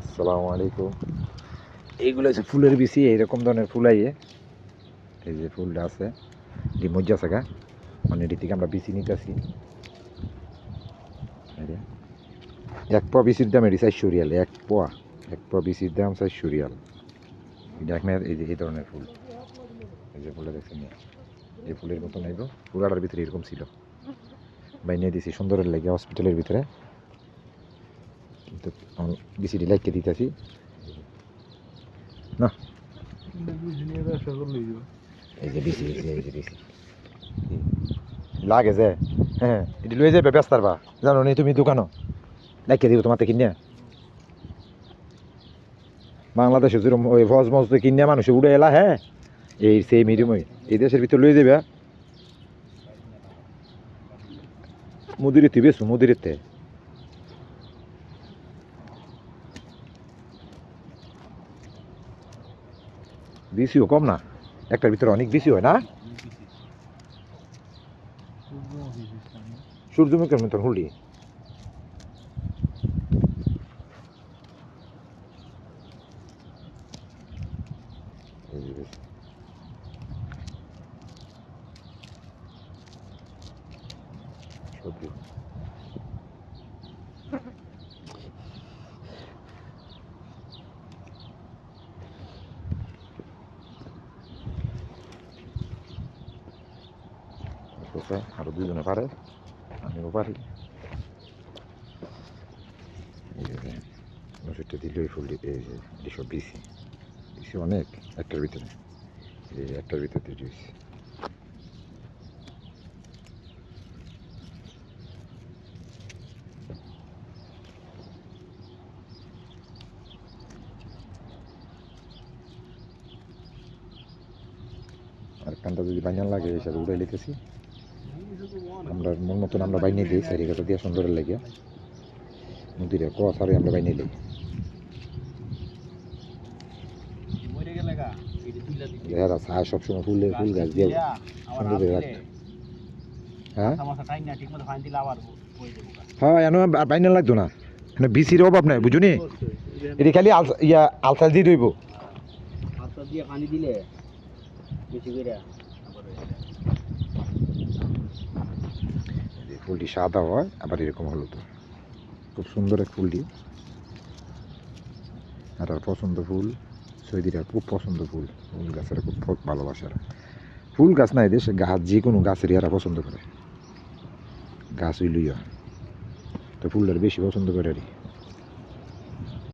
আসসালামু আলাইকুম। এইগুলো হচ্ছে ফুলের বিচি, এইরকম ধরনের ফুল আইয়ে এই যে ফুলটা আছে মজ্জা আছে গা মানে এটি থেকে আমরা বিচি নিতেছি। এক পোয়া বিচির দাম এটি 400 রিয়াল। এক পোয়া বিচির দাম 400 রিয়াল। দেখেন এই যে এই ধরনের ফুল, এই যে ফুলটা দেখছেন এই ফুলের মতো নাইব, ফুলাটার ভিতরে এরকম ছিল, বাইনে দিয়েছি সুন্দরের লাগে হসপিটালের ভিতরে, কিন্তু বিচিটি লাগিয়ে দিতেছি না। এই যে বিচি এই যে বিচি লাগে যে হ্যাঁ এটি লয়ে যাবে ব্যস্তার বা জানো নি তুমি দোকানও লাগিয়ে দিব তোমার কিনে। বাংলাদেশে যেরকম ওই ভজ মজ কিনে মানুষ উড়ে এলা, হ্যাঁ এই সেই মিডিয়াম এই দেশের ভিতরে লয়ে যাবে মুদিরিতে বেশু মুদিরিতে। বিসিও কম না, একটার ভিতরে অনেক বেশি হয় না। সূর্যমুখের মতন হুলি আরো দুজনে পারে, আমিও পারি। ওষুধটা দিলে ওই ফুল দিতে এসব বিসি বিসি অনেক একটার ভিতরে, এই একটার ভিতরে দিয়েছি। আর কানটা যদি বাইনাল লাগে হিসাবে উড়াই লিখেছি আমরা মন মতন আমরা বাইনে দিই চারিকাটা দিয়ে সুন্দরের লাগিয়া নদীরে কোয়া সারে আমরা বাইনে দিই। দেখা ছায়া সবসময় ফুল গাছ দিয়ে সুন্দর করে রাখতো। হ্যাঁ হ্যাঁ এনে আর বাইনে লাগতো না, এখানে বিসির অভাব নাই বুঝুনি। এটি খালি আলসাল দিয়ে দইব ফুলটি সাদা হয় আবার এরকম হলুদ, খুব সুন্দর এক ফুলটি। আর পছন্দ ফুল সৈদিরা খুব পছন্দ ফুল, ফুল গাছের খুব ভালোবাসার ফুল গাছ না এদেশ গাছ যে কোনো গাছের ইয়ারা পছন্দ করে, গাছ হইলইয়া তো ফুলটার বেশি পছন্দ করে আর